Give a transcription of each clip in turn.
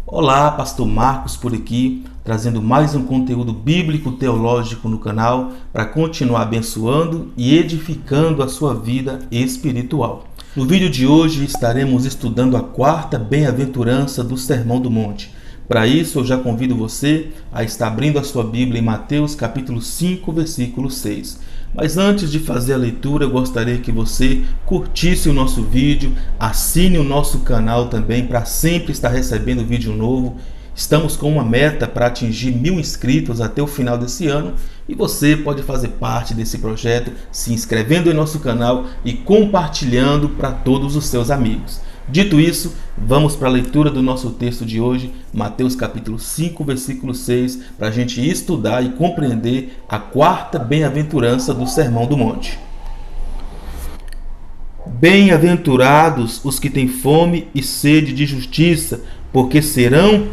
Olá, Pastor Marcos por aqui, trazendo mais um conteúdo bíblico teológico no canal para continuar abençoando e edificando a sua vida espiritual. No vídeo de hoje estaremos estudando a quarta bem-aventurança do Sermão do Monte. Para isso, eu já convido você a estar abrindo a sua Bíblia em Mateus capítulo 5, versículo 6. Mas antes de fazer a leitura, eu gostaria que você curtisse o nosso vídeo, assine o nosso canal também para sempre estar recebendo vídeo novo. Estamos com uma meta para atingir 1000 inscritos até o final desse ano e você pode fazer parte desse projeto se inscrevendo em nosso canal e compartilhando para todos os seus amigos. Dito isso, vamos para a leitura do nosso texto de hoje, Mateus capítulo 5, versículo 6, para a gente estudar e compreender a quarta bem-aventurança do Sermão do Monte. Bem-aventurados os que têm fome e sede de justiça, porque serão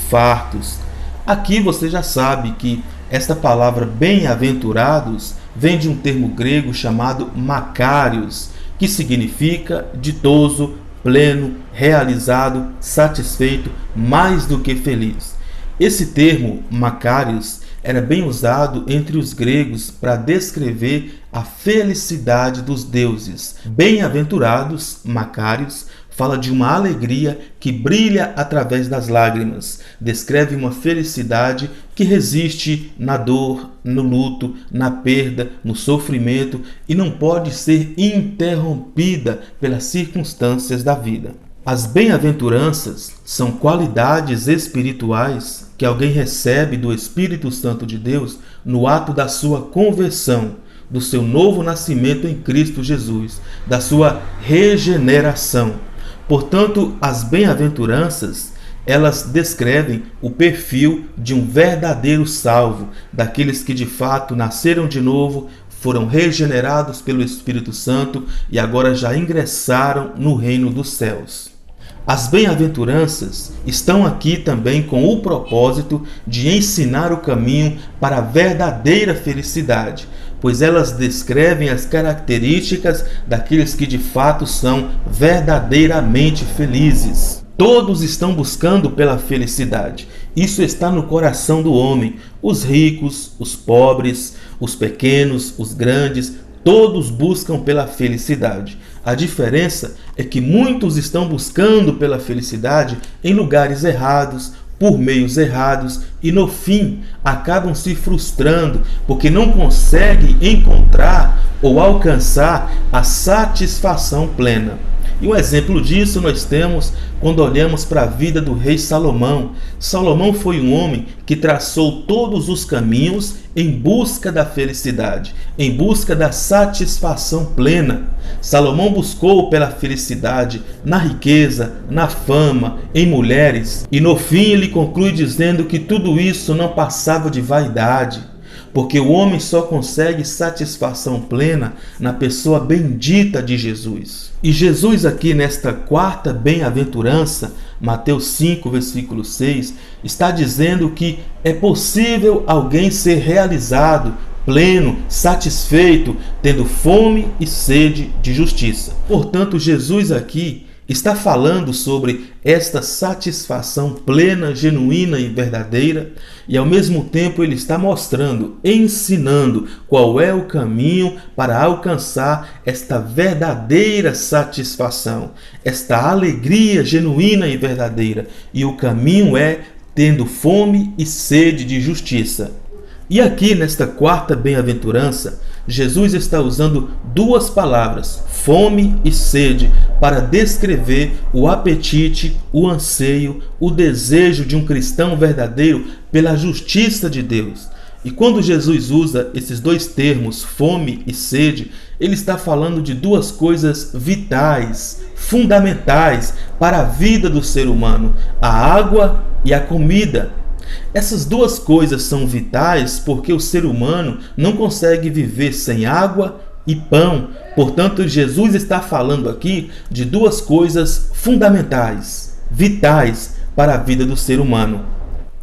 fartos. Aqui você já sabe que esta palavra bem-aventurados vem de um termo grego chamado makarios, que significa ditoso, pleno, realizado, satisfeito, mais do que feliz. Esse termo, makarios, era bem usado entre os gregos para descrever a felicidade dos deuses. Bem-aventurados, makarios, fala de uma alegria que brilha através das lágrimas. Descreve uma felicidade que resiste na dor, no luto, na perda, no sofrimento e não pode ser interrompida pelas circunstâncias da vida. As bem-aventuranças são qualidades espirituais que alguém recebe do Espírito Santo de Deus no ato da sua conversão, do seu novo nascimento em Cristo Jesus, da sua regeneração. Portanto, as bem-aventuranças, elas descrevem o perfil de um verdadeiro salvo, daqueles que de fato nasceram de novo, foram regenerados pelo Espírito Santo e agora já ingressaram no reino dos céus. As bem-aventuranças estão aqui também com o propósito de ensinar o caminho para a verdadeira felicidade, pois elas descrevem as características daqueles que de fato são verdadeiramente felizes. Todos estão buscando pela felicidade. Isso está no coração do homem. Os ricos, os pobres, os pequenos, os grandes, todos buscam pela felicidade. A diferença é que muitos estão buscando pela felicidade em lugares errados, por meios errados e no fim acabam se frustrando porque não conseguem encontrar ou alcançar a satisfação plena. E um exemplo disso nós temos quando olhamos para a vida do rei Salomão. Salomão foi um homem que traçou todos os caminhos em busca da felicidade, em busca da satisfação plena. Salomão buscou pela felicidade na riqueza, na fama, em mulheres, e no fim ele conclui dizendo que tudo isso não passava de vaidade, porque o homem só consegue satisfação plena na pessoa bendita de Jesus. E Jesus aqui nesta quarta bem-aventurança, Mateus 5, versículo 6, está dizendo que é possível alguém ser realizado, pleno, satisfeito, tendo fome e sede de justiça. Portanto, Jesus aqui está falando sobre esta satisfação plena, genuína e verdadeira, e ao mesmo tempo ele está mostrando, ensinando qual é o caminho para alcançar esta verdadeira satisfação, esta alegria genuína e verdadeira. E o caminho é tendo fome e sede de justiça. E aqui nesta quarta bem-aventurança, Jesus está usando duas palavras, fome e sede, para descrever o apetite, o anseio, o desejo de um cristão verdadeiro pela justiça de Deus. E quando Jesus usa esses dois termos, fome e sede, ele está falando de duas coisas vitais, fundamentais para a vida do ser humano, a água e a comida. Essas duas coisas são vitais porque o ser humano não consegue viver sem água e pão. Portanto, Jesus está falando aqui de duas coisas fundamentais, vitais para a vida do ser humano.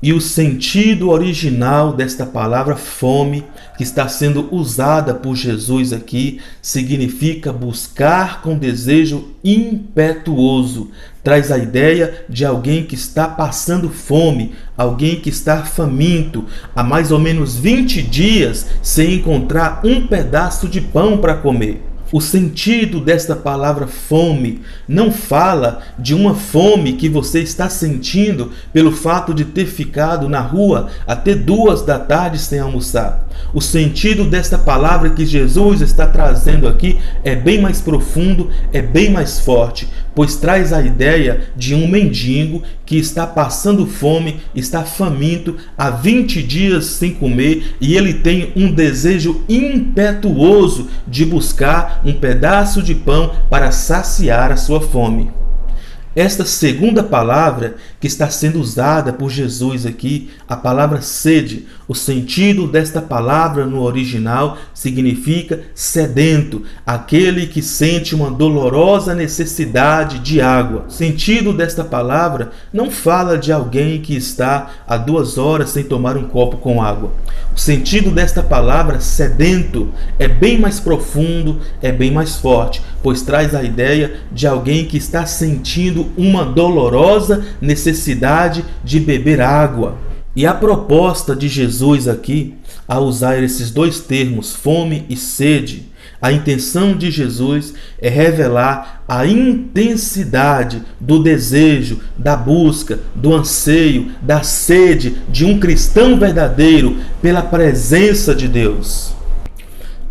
E o sentido original desta palavra fome, que está sendo usada por Jesus aqui, significa buscar com desejo impetuoso. Traz a ideia de alguém que está passando fome, alguém que está faminto, há mais ou menos 20 dias sem encontrar um pedaço de pão para comer. O sentido desta palavra fome não fala de uma fome que você está sentindo pelo fato de ter ficado na rua até 2 da tarde sem almoçar. O sentido desta palavra que Jesus está trazendo aqui é bem mais profundo, é bem mais forte, pois traz a ideia de um mendigo que está passando fome, está faminto, há 20 dias sem comer, e ele tem um desejo impetuoso de buscar um pedaço de pão para saciar a sua fome. Esta segunda palavra que está sendo usada por Jesus aqui, a palavra sede, o sentido desta palavra no original significa sedento, aquele que sente uma dolorosa necessidade de água. O sentido desta palavra não fala de alguém que está há 2 horas sem tomar um copo com água. O sentido desta palavra sedento é bem mais profundo, é bem mais forte, pois traz a ideia de alguém que está sentindo uma dolorosa necessidade de beber água. E a proposta de Jesus aqui, ao usar esses 2 termos, fome e sede, a intenção de Jesus é revelar a intensidade do desejo, da busca, do anseio, da sede de um cristão verdadeiro pela presença de Deus.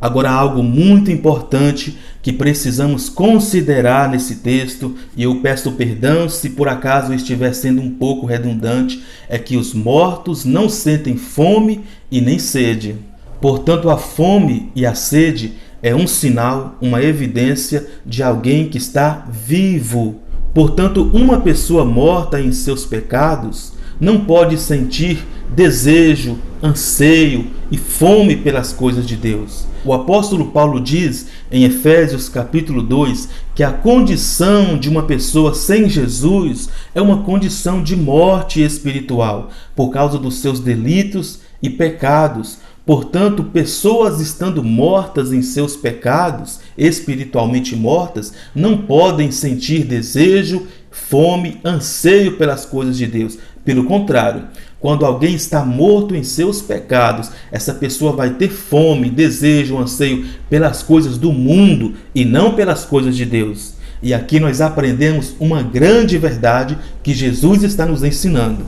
Agora, algo muito importante que precisamos considerar nesse texto, e eu peço perdão se por acaso estiver sendo um pouco redundante, é que os mortos não sentem fome e nem sede. Portanto, a fome e a sede é um sinal, uma evidência de alguém que está vivo. Portanto, uma pessoa morta em seus pecados não pode sentir desejo, anseio e fome pelas coisas de Deus. O apóstolo Paulo diz em Efésios capítulo 2 que a condição de uma pessoa sem Jesus é uma condição de morte espiritual, por causa dos seus delitos e pecados. Portanto, pessoas estando mortas em seus pecados, espiritualmente mortas, não podem sentir desejo, fome, anseio pelas coisas de Deus. Pelo contrário, quando alguém está morto em seus pecados, essa pessoa vai ter fome, desejo, anseio pelas coisas do mundo e não pelas coisas de Deus. E aqui nós aprendemos uma grande verdade que Jesus está nos ensinando.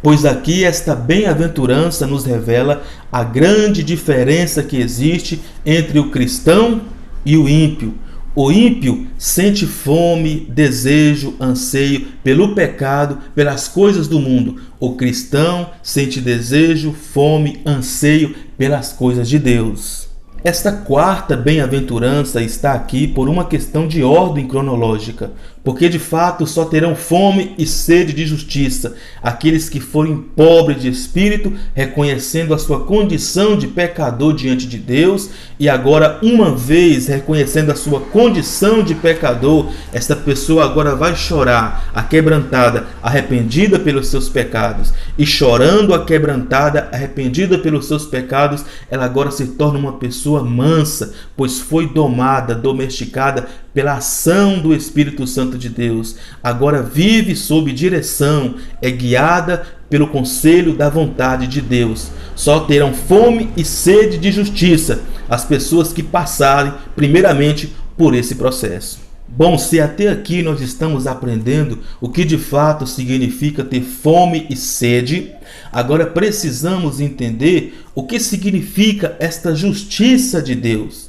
Pois aqui esta bem-aventurança nos revela a grande diferença que existe entre o cristão e o ímpio. O ímpio sente fome, desejo, anseio pelo pecado, pelas coisas do mundo. O cristão sente desejo, fome, anseio pelas coisas de Deus. Esta quarta bem-aventurança está aqui por uma questão de ordem cronológica, porque de fato só terão fome e sede de justiça aqueles que forem pobres de espírito, reconhecendo a sua condição de pecador diante de Deus, e agora, uma vez reconhecendo a sua condição de pecador, esta pessoa agora vai chorar, aquebrantada, arrependida pelos seus pecados, e chorando aquebrantada, arrependida pelos seus pecados, ela agora se torna uma pessoa mansa, pois foi domada, domesticada pela ação do Espírito Santo de Deus. Agora vive sob direção, é guiada pelo conselho da vontade de Deus. Só terão fome e sede de justiça as pessoas que passarem primeiramente por esse processo. Bom, se até aqui nós estamos aprendendo o que de fato significa ter fome e sede, agora precisamos entender o que significa esta justiça de Deus.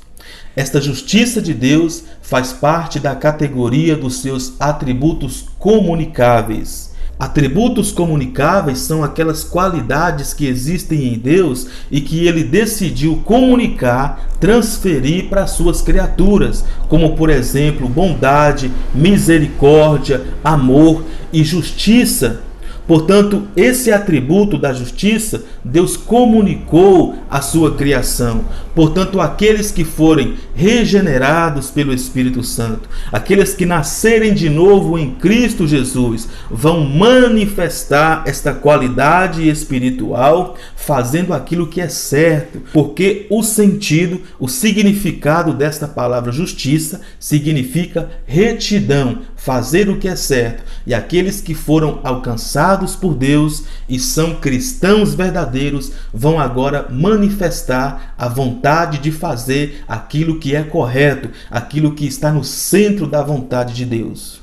Esta justiça de Deus faz parte da categoria dos seus atributos comunicáveis. Atributos comunicáveis são aquelas qualidades que existem em Deus e que ele decidiu comunicar, transferir para as suas criaturas, como por exemplo, bondade, misericórdia, amor e justiça. Portanto, esse atributo da justiça, Deus comunicou à sua criação. Portanto, aqueles que forem regenerados pelo Espírito Santo, aqueles que nascerem de novo em Cristo Jesus, vão manifestar esta qualidade espiritual, fazendo aquilo que é certo, porque o sentido, o significado desta palavra justiça significa retidão, fazer o que é certo. E aqueles que foram alcançados por Deus e são cristãos verdadeiros vão agora manifestar a vontade de fazer aquilo que é correto, aquilo que está no centro da vontade de Deus.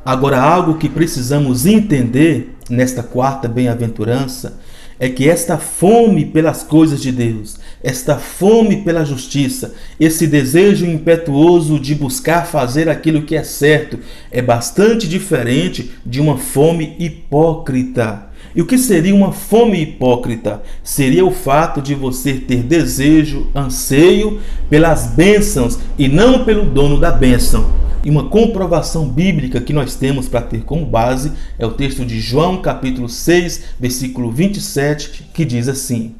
Agora, algo que precisamos entender nesta quarta bem-aventurança é que esta fome pelas coisas de Deus, esta fome pela justiça, esse desejo impetuoso de buscar fazer aquilo que é certo, é bastante diferente de uma fome hipócrita. E o que seria uma fome hipócrita? Seria o fato de você ter desejo, anseio pelas bênçãos e não pelo dono da bênção. E uma comprovação bíblica que nós temos para ter como base é o texto de João capítulo 6, versículo 27, que diz assim: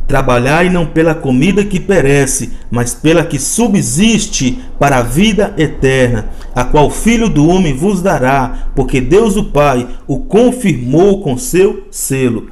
Trabalhai não pela comida que perece, mas pela que subsiste para a vida eterna, a qual o Filho do Homem vos dará, porque Deus o Pai o confirmou com seu selo.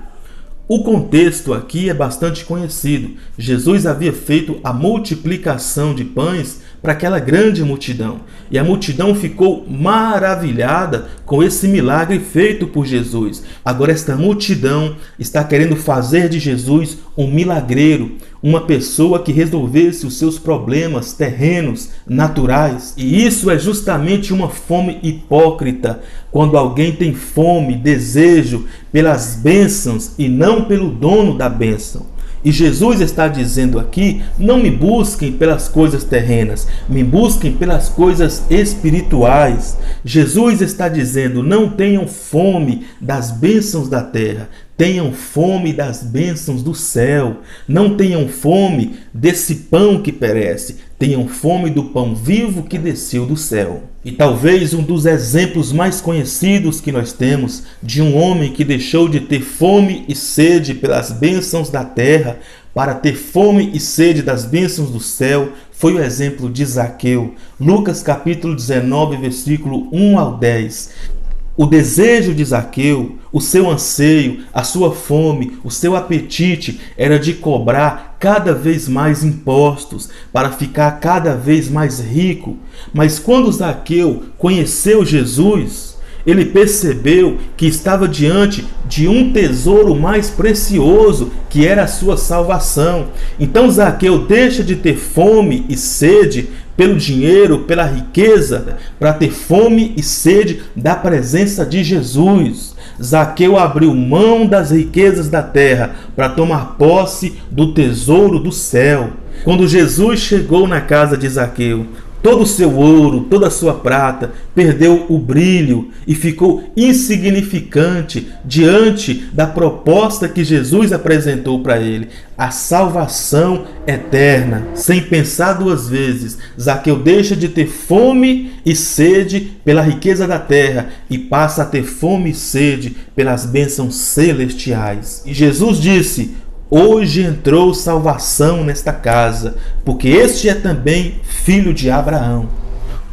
O contexto aqui é bastante conhecido. Jesus havia feito a multiplicação de pães para aquela grande multidão. E a multidão ficou maravilhada com esse milagre feito por Jesus. Agora esta multidão está querendo fazer de Jesus um milagreiro, uma pessoa que resolvesse os seus problemas terrenos, naturais. E isso é justamente uma fome hipócrita. Quando alguém tem fome, desejo pelas bênçãos e não pelo dono da bênção. E Jesus está dizendo aqui: não me busquem pelas coisas terrenas, me busquem pelas coisas espirituais. Jesus está dizendo: não tenham fome das bênçãos da terra, tenham fome das bênçãos do céu. Não tenham fome desse pão que perece, tenham fome do pão vivo que desceu do céu. E talvez um dos exemplos mais conhecidos que nós temos de um homem que deixou de ter fome e sede pelas bênçãos da terra para ter fome e sede das bênçãos do céu foi o exemplo de Zaqueu. Lucas capítulo 19, versículo 1 ao 10. O desejo de Zaqueu, o seu anseio, a sua fome, o seu apetite era de cobrar cada vez mais impostos para ficar cada vez mais rico. Mas quando Zaqueu conheceu Jesus, ele percebeu que estava diante de um tesouro mais precioso, que era a sua salvação. Então Zaqueu deixa de ter fome e sede pelo dinheiro, pela riqueza, para ter fome e sede da presença de Jesus. Zaqueu abriu mão das riquezas da terra para tomar posse do tesouro do céu. Quando Jesus chegou na casa de Zaqueu, todo o seu ouro, toda a sua prata perdeu o brilho e ficou insignificante diante da proposta que Jesus apresentou para ele, a salvação eterna. Sem pensar duas vezes, Zaqueu deixa de ter fome e sede pela riqueza da terra e passa a ter fome e sede pelas bênçãos celestiais. E Jesus disse: hoje entrou salvação nesta casa, porque este é também filho de Abraão.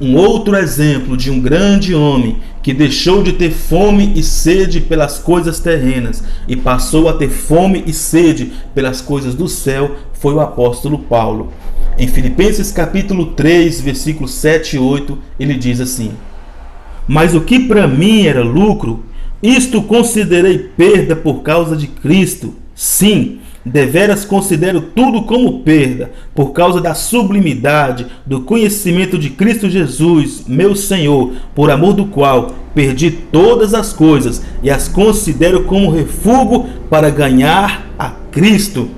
Um outro exemplo de um grande homem que deixou de ter fome e sede pelas coisas terrenas e passou a ter fome e sede pelas coisas do céu foi o apóstolo Paulo. Em Filipenses capítulo 3, versículos 7 e 8, ele diz assim: mas o que para mim era lucro, isto considerei perda por causa de Cristo. Sim, deveras considero tudo como perda, por causa da sublimidade do conhecimento de Cristo Jesus, meu Senhor, por amor do qual perdi todas as coisas e as considero como refúgio para ganhar a Cristo.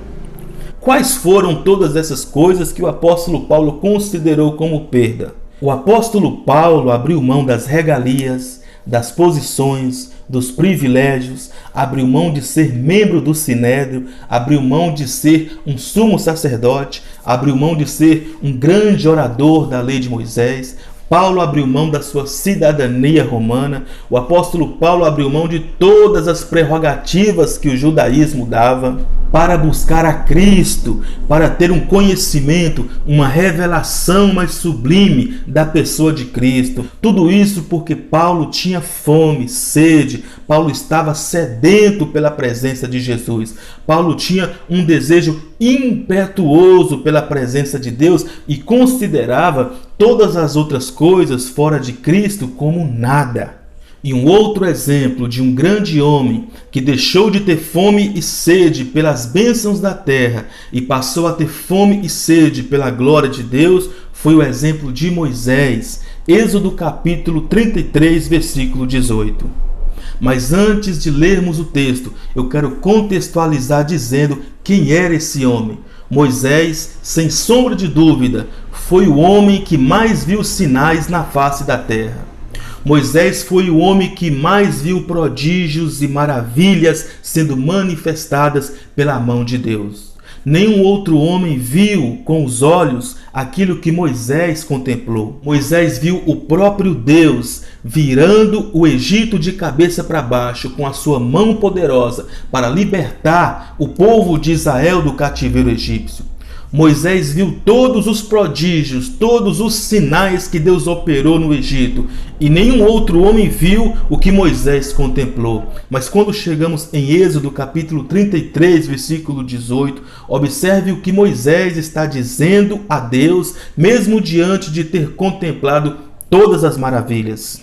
Quais foram todas essas coisas que o apóstolo Paulo considerou como perda? O apóstolo Paulo abriu mão das regalias, das posições, dos privilégios, abriu mão de ser membro do Sinédrio, abriu mão de ser um sumo sacerdote, abriu mão de ser um grande orador da lei de Moisés. Paulo abriu mão da sua cidadania romana, o apóstolo Paulo abriu mão de todas as prerrogativas que o judaísmo dava para buscar a Cristo, para ter um conhecimento, uma revelação mais sublime da pessoa de Cristo. Tudo isso porque Paulo tinha fome, sede, Paulo estava sedento pela presença de Jesus. Paulo tinha um desejo impetuoso pela presença de Deus e considerava todas as outras coisas fora de Cristo como nada. E um outro exemplo de um grande homem que deixou de ter fome e sede pelas bênçãos da terra e passou a ter fome e sede pela glória de Deus foi o exemplo de Moisés. Êxodo capítulo 33, versículo 18. Mas antes de lermos o texto, eu quero contextualizar dizendo quem era esse homem. Moisés, sem sombra de dúvida, foi o homem que mais viu sinais na face da terra. Moisés foi o homem que mais viu prodígios e maravilhas sendo manifestadas pela mão de Deus. Nenhum outro homem viu com os olhos aquilo que Moisés contemplou. Moisés viu o próprio Deus virando o Egito de cabeça para baixo com a sua mão poderosa para libertar o povo de Israel do cativeiro egípcio. Moisés viu todos os prodígios, todos os sinais que Deus operou no Egito. E nenhum outro homem viu o que Moisés contemplou. Mas quando chegamos em Êxodo capítulo 33, versículo 18, observe o que Moisés está dizendo a Deus, mesmo diante de ter contemplado todas as maravilhas.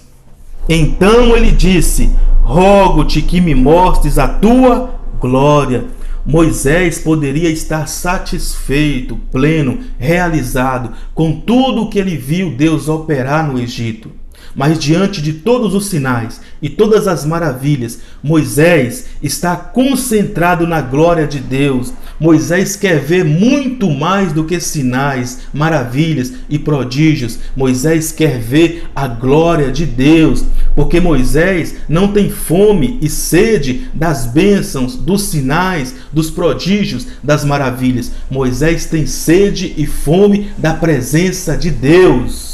Então ele disse: rogo-te que me mostres a tua glória. Moisés poderia estar satisfeito, pleno, realizado com tudo o que ele viu Deus operar no Egito. Mas diante de todos os sinais e todas as maravilhas, Moisés está concentrado na glória de Deus. Moisés quer ver muito mais do que sinais, maravilhas e prodígios. Moisés quer ver a glória de Deus, porque Moisés não tem fome e sede das bênçãos, dos sinais, dos prodígios, das maravilhas. Moisés tem sede e fome da presença de Deus.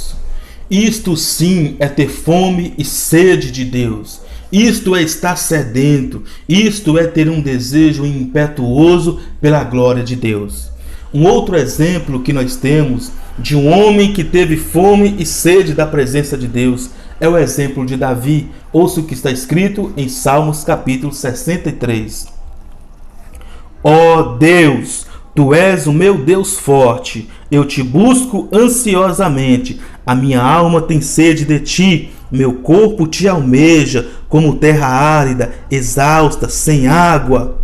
Isto sim é ter fome e sede de Deus. Isto é estar sedento. Isto é ter um desejo impetuoso pela glória de Deus. Um outro exemplo que nós temos de um homem que teve fome e sede da presença de Deus é o exemplo de Davi. Ouça o que está escrito em Salmos capítulo 63. Ó Deus, Tu és o meu Deus forte, eu te busco ansiosamente. A minha alma tem sede de ti, meu corpo te almeja, como terra árida, exausta, sem água.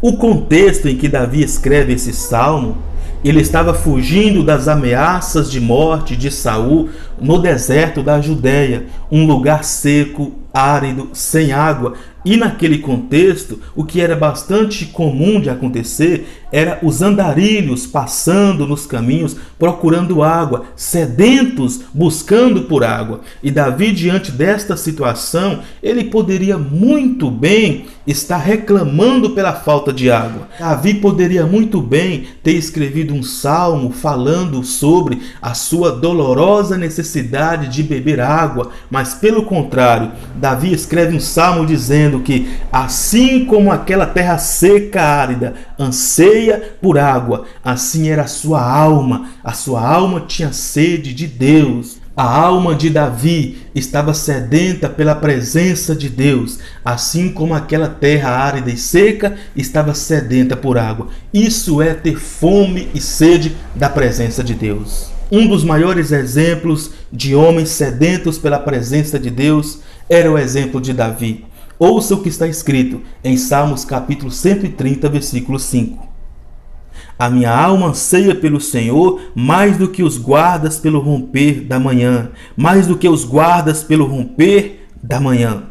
O contexto em que Davi escreve esse salmo, ele estava fugindo das ameaças de morte de Saul no deserto da Judéia, um lugar seco, árido, sem água. E naquele contexto, o que era bastante comum de acontecer era os andarilhos passando nos caminhos procurando água, sedentos buscando por água. E Davi, diante desta situação, ele poderia muito bem estar reclamando pela falta de água. Davi poderia muito bem ter escrevido um salmo falando sobre a sua dolorosa necessidade de beber água, mas pelo contrário, Davi escreve um salmo dizendo que assim como aquela terra seca, árida, anseia por água, assim era a sua alma. A sua alma tinha sede de Deus. A alma de Davi estava sedenta pela presença de Deus, assim como aquela terra árida e seca estava sedenta por água. Isso é ter fome e sede da presença de Deus. Um dos maiores exemplos de homens sedentos pela presença de Deus era o exemplo de Davi. Ouça o que está escrito em Salmos capítulo 130, versículo 5. A minha alma anseia pelo Senhor mais do que os guardas pelo romper da manhã, mais do que os guardas pelo romper da manhã.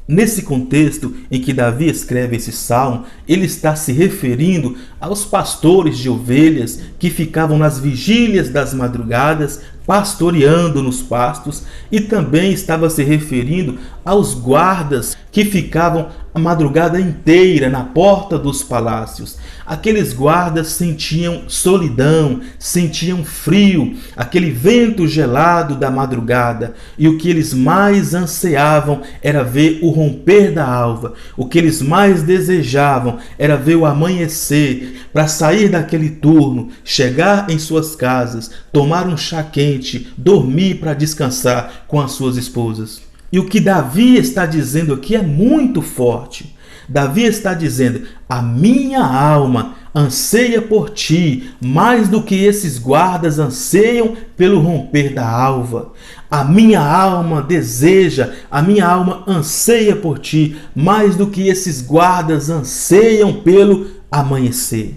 Nesse contexto em que Davi escreve esse salmo, ele está se referindo aos pastores de ovelhas que ficavam nas vigílias das madrugadas, pastoreando nos pastos, e também estava se referindo aos guardas que ficavam a madrugada inteira na porta dos palácios. Aqueles guardas sentiam solidão, sentiam frio, aquele vento gelado da madrugada, e o que eles mais ansiavam era ver o romper da alva. O que eles mais desejavam era ver o amanhecer, para sair daquele turno, chegar em suas casas, tomar um chá quente, dormir para descansar com as suas esposas. E o que Davi está dizendo aqui é muito forte. Davi está dizendo: a minha alma anseia por ti, mais do que esses guardas anseiam pelo romper da alva. A minha alma deseja, a minha alma anseia por ti, mais do que esses guardas anseiam pelo amanhecer.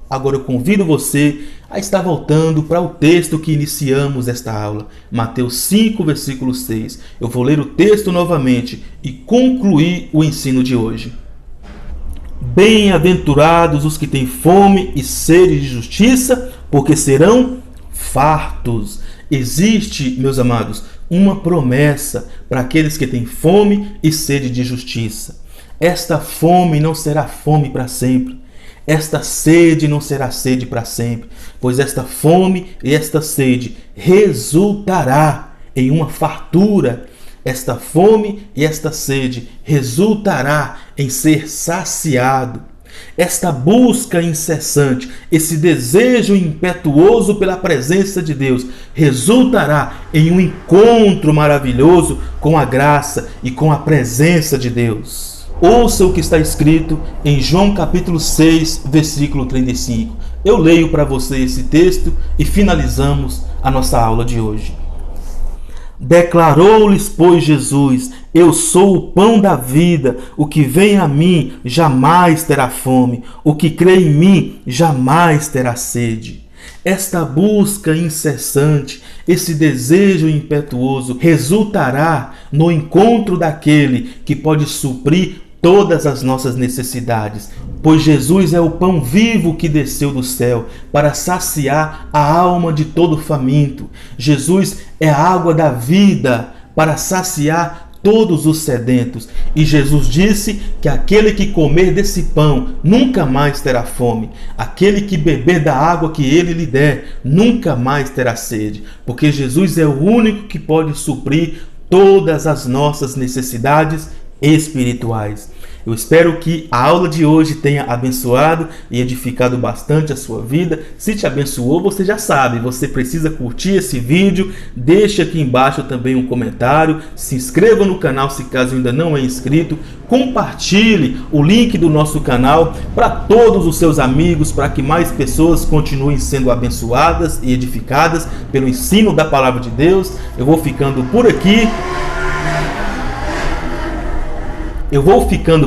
Agora eu convido você a estar voltando para o texto que iniciamos esta aula, Mateus 5, versículo 6. Eu vou ler o texto novamente e concluir o ensino de hoje. Bem-aventurados os que têm fome e sede de justiça, porque serão fartos. Existe, meus amados, uma promessa para aqueles que têm fome e sede de justiça. Esta fome não será fome para sempre. Esta sede não será sede para sempre, pois esta fome e esta sede resultará em uma fartura. Esta fome e esta sede resultará em ser saciado. Esta busca incessante, esse desejo impetuoso pela presença de Deus, resultará em um encontro maravilhoso com a graça e com a presença de Deus. Ouça o que está escrito em João capítulo 6, versículo 35. Eu leio para você esse texto e finalizamos a nossa aula de hoje. Declarou-lhes, pois, Jesus: eu sou o pão da vida, o que vem a mim jamais terá fome, o que crê em mim jamais terá sede. Esta busca incessante, esse desejo impetuoso, resultará no encontro daquele que pode suprir todas as nossas necessidades, pois Jesus é o pão vivo que desceu do céu para saciar a alma de todo faminto. Jesus é a água da vida para saciar todos os sedentos. E Jesus disse que aquele que comer desse pão nunca mais terá fome. Aquele que beber da água que ele lhe der nunca mais terá sede, porque Jesus é o único que pode suprir todas as nossas necessidades espirituais. Eu espero que a aula de hoje tenha abençoado e edificado bastante a sua vida. Se te abençoou, você já sabe, você precisa curtir esse vídeo, deixe aqui embaixo também um comentário, se inscreva no canal se caso ainda não é inscrito, compartilhe o link do nosso canal para todos os seus amigos, para que mais pessoas continuem sendo abençoadas e edificadas pelo ensino da palavra de Deus. Eu vou ficando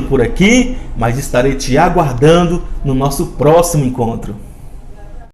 por aqui, mas estarei te aguardando no nosso próximo encontro.